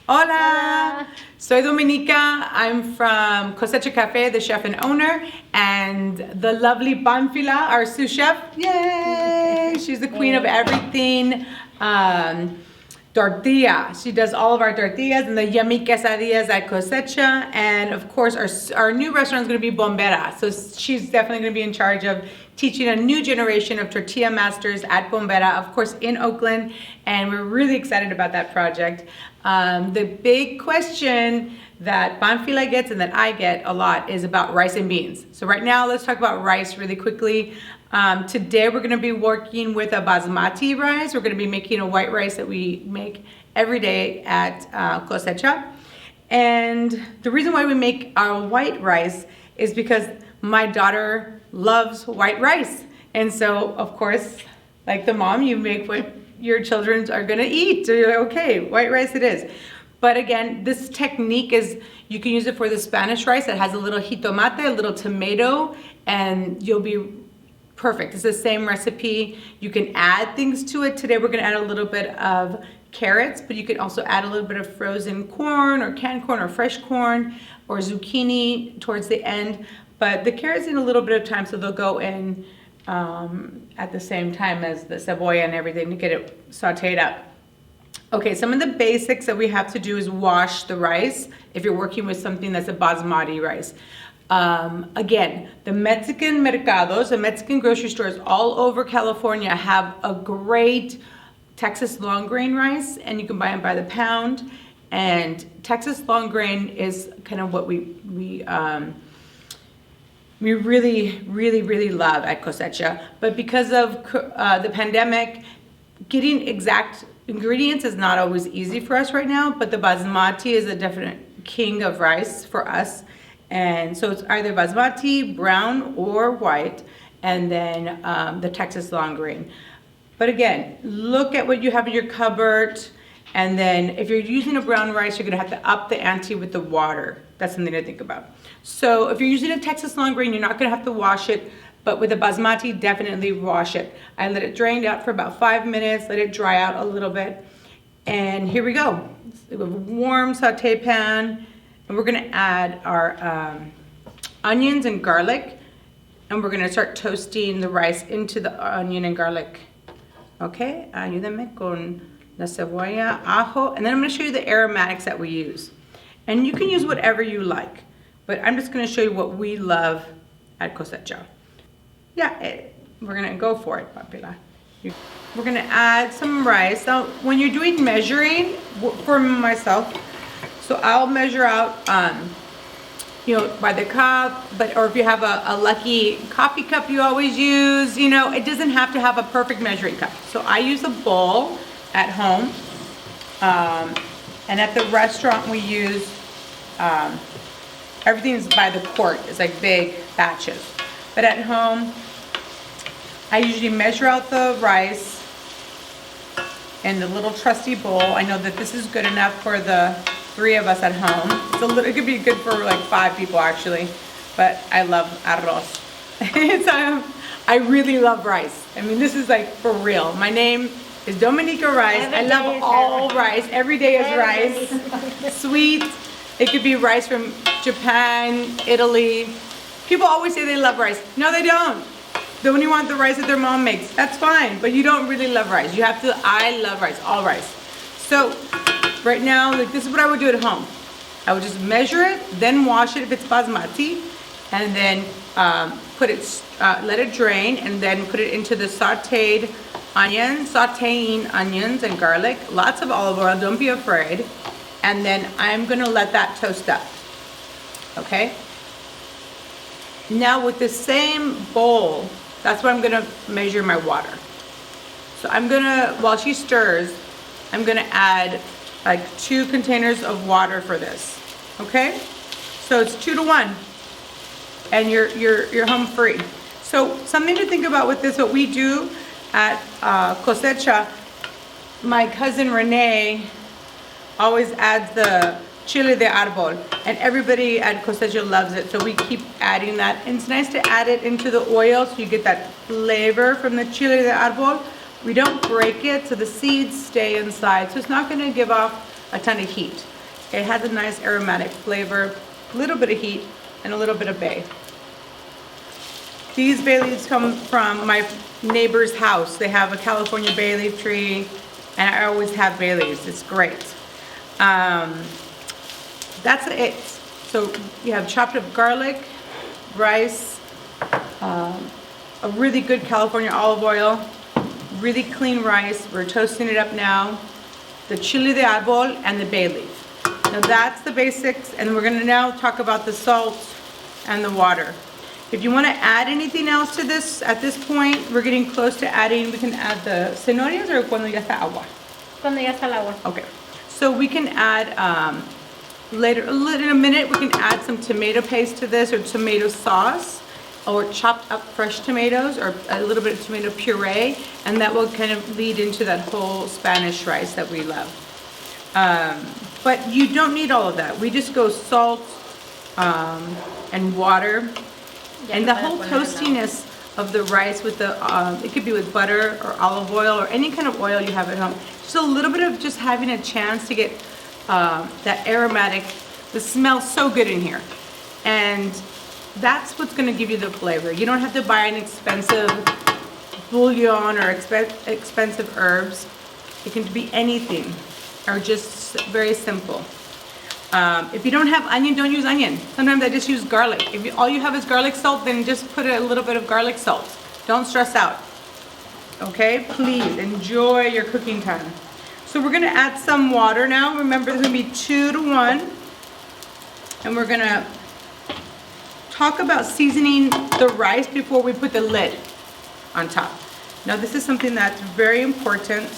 Hola! Soy Dominica. I'm from Cosecha Cafe, the chef and owner, and the lovely Panfila, our sous chef. Yay! She's the queen of everything. Tortilla. She does all of our tortillas and the yummy quesadillas at Cosecha. And of course, our new restaurant is going to be Bombera. So she's definitely going to be in charge of teaching a new generation of tortilla masters at Bombera, of course, in Oakland. And we're really excited about that project. The big question that Panfila gets and that I get a lot is about rice and beans. So right now, let's talk about rice really quickly. Today we're going to be working with a basmati rice. We're going to be making a white rice that we make every day at Cosecha. And the reason why we make our white rice is because my daughter loves white rice. And so, of course, like the mom, you make what your children are going to eat. So you're like, okay, white rice it is. But again, this technique is, you can use it for the Spanish rice that has a little jitomate, a little tomato, and you'll be perfect. It's the same recipe. You can add things to it. Today we're going to add a little bit of carrots, but you can also add a little bit of frozen corn or canned corn or fresh corn or zucchini towards the end. But the carrots need a little bit of time, so they'll go in at the same time as the cebolla and everything to get it sauteed up. Okay, some of the basics that we have to do is wash the rice if you're working with something that's a basmati rice. Again, the Mexican mercados, the Mexican grocery stores all over California have a great Texas long grain rice, and you can buy them by the pound. And Texas long grain is kind of what we really love at Cosecha. But because of the pandemic, getting exact ingredients is not always easy for us right now, but the basmati is a definite king of rice for us. And so it's either basmati, brown or white, and then the Texas long grain. But again, look at what you have in your cupboard, and then if you're using a brown rice, you're gonna have to up the ante with the water. That's something to think about. So if you're using a Texas long grain, you're not gonna have to wash it, but with the basmati, definitely wash it. I let it drain out for about 5 minutes, let it dry out a little bit, and here we go. We have a warm saute pan, and we're gonna add our onions and garlic, and we're gonna start toasting the rice into the onion and garlic. Okay, ayúdame con la cebolla, ajo, and then I'm gonna show you the aromatics that we use. And you can use whatever you like, but I'm just gonna show you what we love at Cosecha. Yeah, we're gonna go for it, Papila. We're gonna add some rice. Now, when you're doing measuring, for myself, so I'll measure out, by the cup, or if you have a lucky coffee cup you always use, it doesn't have to have a perfect measuring cup. So I use a bowl at home, and at the restaurant we use, everything's by the quart. It's like big batches. But at home, I usually measure out the rice in the little trusty bowl. I know that this is good enough for the 3 of us at home. It could be good for like 5 people actually, but I love arroz. I really love rice. I mean, this is like for real. My name is Dominica Rice. I love all rice. Every day is rice. Sweet. It could be rice from Japan, Italy. People always say they love rice. No, they don't. They only want the rice that their mom makes. That's fine, but you don't really love rice. You have to, I love rice, all rice. So right now, like this is what I would do at home. I would just measure it, then wash it if it's basmati, and then let it drain, and then put it into the sauteing onions and garlic, lots of olive oil, don't be afraid. And then I'm gonna let that toast up, okay? Now with the same bowl, that's where I'm gonna measure my water. So I'm gonna, while she stirs, I'm gonna add like 2 containers of water for this, okay? So it's 2 to 1, and you're home free. So something to think about with this, what we do at Cosecha, my cousin Renee always adds the chile de árbol, and everybody at Cosecha loves it, so we keep adding that. And it's nice to add it into the oil so you get that flavor from the chile de árbol. We don't break it, so the seeds stay inside, so it's not going to give off a ton of heat. It has a nice aromatic flavor, a little bit of heat, and a little bit of bay. These bay leaves come from my neighbor's house. They have a California bay leaf tree, and I always have bay leaves. It's great. That's it. So you have chopped up garlic, rice, a really good California olive oil, really clean rice. We're toasting it up now. The chile de árbol and the bay leaf. Now that's the basics, and we're gonna now talk about the salt and the water. If you want to add anything else to this, at this point, we're getting close to adding, we can add the cenorias or cuando ya está agua? Cuando ya está el agua. Okay, so we can add, later, in a minute, we can add some tomato paste to this or tomato sauce or chopped up fresh tomatoes or a little bit of tomato puree, and that will kind of lead into that whole Spanish rice that we love. But you don't need all of that. We just go salt and water. And the whole toastiness of the rice with the, it could be with butter or olive oil or any kind of oil you have at home. Just a little bit of just having a chance to get that aromatic, the smells so good in here. And that's what's gonna give you the flavor. You don't have to buy an expensive bouillon or expensive herbs. It can be anything or just very simple. If you don't have onion, don't use onion. Sometimes I just use garlic. If all you have is garlic salt, then just put a little bit of garlic salt. Don't stress out. Okay, please enjoy your cooking time. So we're gonna add some water now. Remember, it's gonna be 2 to 1. And we're gonna talk about seasoning the rice before we put the lid on top. Now this is something that's very important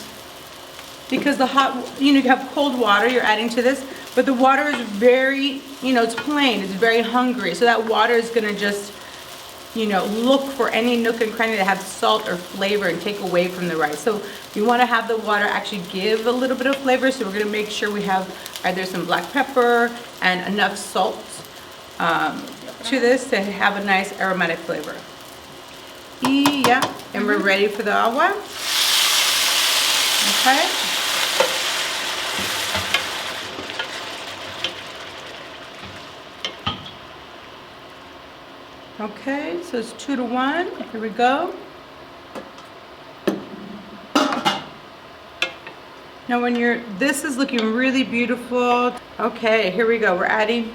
because the hot, you have cold water you're adding to this, but the water is very, it's plain, it's very hungry. So that water is gonna just, look for any nook and cranny that has salt or flavor and take away from the rice. So we wanna have the water actually give a little bit of flavor. So we're gonna make sure we have either some black pepper and enough salt to this to have a nice aromatic flavor. Yeah, and we're ready for the agua. Okay. Okay, so it's 2 to 1. Here we go. Now this is looking really beautiful. Okay, here we go. We're adding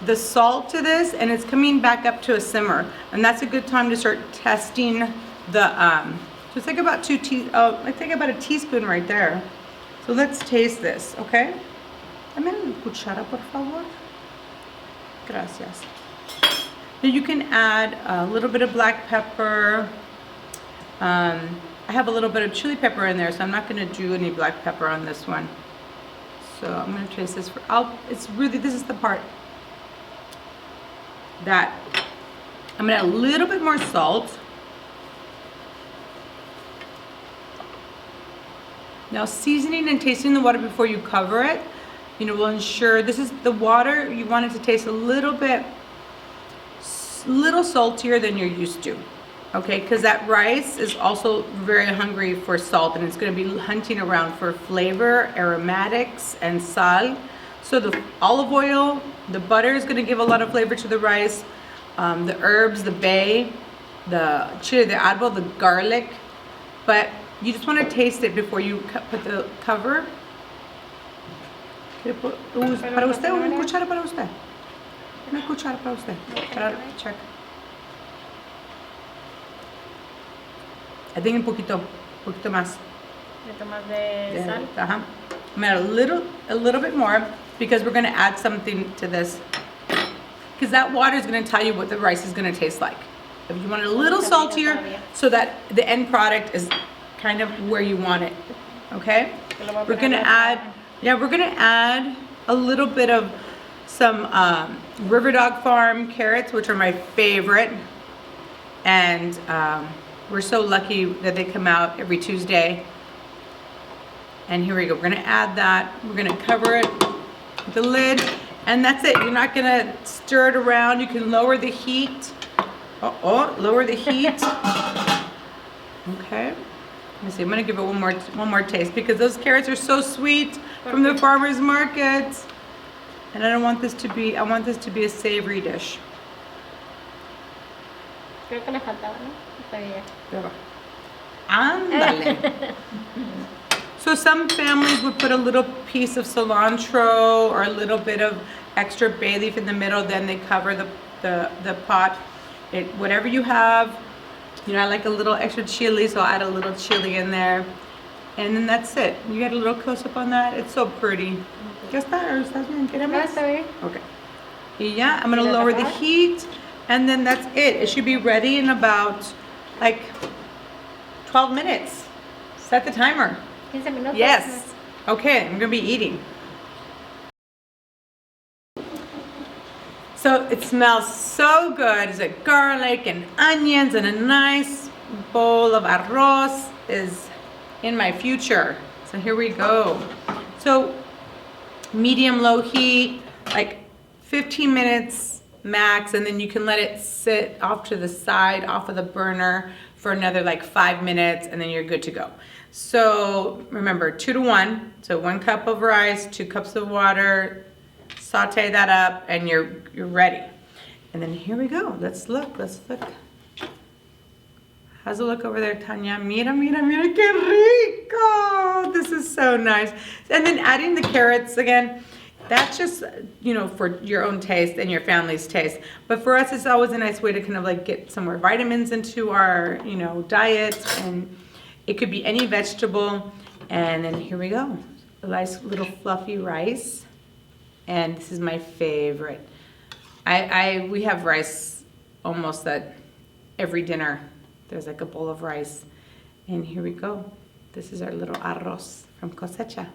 the salt to this, and it's coming back up to a simmer. And that's a good time to start testing the, so it's like about I think about a teaspoon right there. So let's taste this, okay? Dame una cuchara, por favor. Gracias. Now you can add a little bit of black pepper. I have a little bit of chili pepper in there, so I'm not going to do any black pepper on this one. So I'm going to taste this this is the part that I'm going to add a little bit more salt. Now seasoning and tasting the water before you cover it, will ensure this is the water, you want it to taste a little saltier than you're used to, okay? Because that rice is also very hungry for salt, and it's going to be hunting around for flavor, aromatics, and sal. So the olive oil, the butter is going to give a lot of flavor to the rice, the herbs, the bay, the chile de árbol, the garlic, but you just want to taste it before you put the cover. Para usted, una cuchara para usted. Una cuchara para usted. Check. I think un poquito más. Un poquito más de sal. I'm gonna add a little bit more because we're gonna add something to this. Because that water is gonna tell you what the rice is gonna taste like. If you want it a little saltier, so that the end product is kind of where you want it. Okay? We're gonna add a little bit of some River Dog Farm carrots, which are my favorite, and we're so lucky that they come out every Tuesday. And here we go. We're gonna add that. We're gonna cover it with the lid, and that's it. You're not gonna stir it around. You can lower the heat. Lower the heat. Okay. Let me see. I'm gonna give it one more taste because those carrots are so sweet from the farmer's market. And I want this to be a savory dish. Creo que le faltaba, ¿no? Está bien. Pero, ándale. So some families would put a little piece of cilantro or a little bit of extra bay leaf in the middle, then they cover the pot. Whatever you have. You know, I like a little extra chili, so I'll add a little chili in there. And then that's it. You get a little close-up on that. It's so pretty. ¿Ya está? ¿O estás bien? ¿Queremos? No, está bien. Okay. Y ya, I'm gonna lower the heat, and then that's it. It should be ready in about, like, 12 minutes. Set the timer. 15 minutos. Yes. Okay, I'm gonna be eating. So it smells so good. It's like garlic and onions and a nice bowl of arroz is in my future. So here we go. So medium low heat, like 15 minutes max, and then you can let it sit off to the side, off of the burner for another like 5 minutes, and then you're good to go. So remember, 2 to 1. So 1 cup of rice, 2 cups of water. Saute that up, and you're ready. And then here we go. Let's look. How's it look over there, Tanya? Mira, mira, mira, que rico! This is so nice. And then adding the carrots again. That's just, you know, for your own taste and your family's taste. But for us, it's always a nice way to kind of like get some more vitamins into our, you know, diet. And it could be any vegetable. And then here we go. A nice little fluffy rice. And this is my favorite. We have rice almost at every dinner. There's like a bowl of rice. And here we go. This is our little arroz from Cosecha.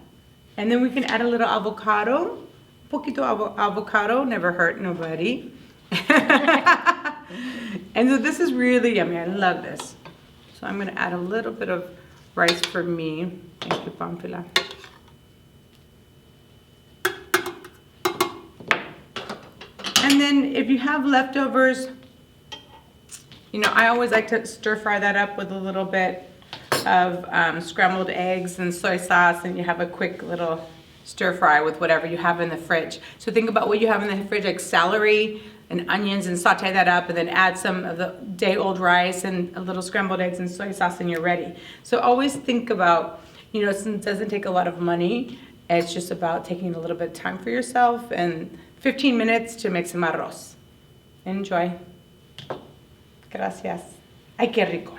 And then we can add a little avocado. Un poquito avocado, never hurt nobody. And so this is really yummy. I love this. So I'm gonna add a little bit of rice for me. Thank you, Pampila. And then if you have leftovers, you know, I always like to stir fry that up with a little bit of scrambled eggs and soy sauce, and you have a quick little stir fry with whatever you have in the fridge. So think about what you have in the fridge, like celery and onions, and saute that up, and then add some of the day-old rice and a little scrambled eggs and soy sauce, and you're ready. So always think about, you know, since it doesn't take a lot of money, it's just about taking a little bit of time for yourself and 15 minutes to make some arroz. Enjoy. Gracias. Ay, qué rico.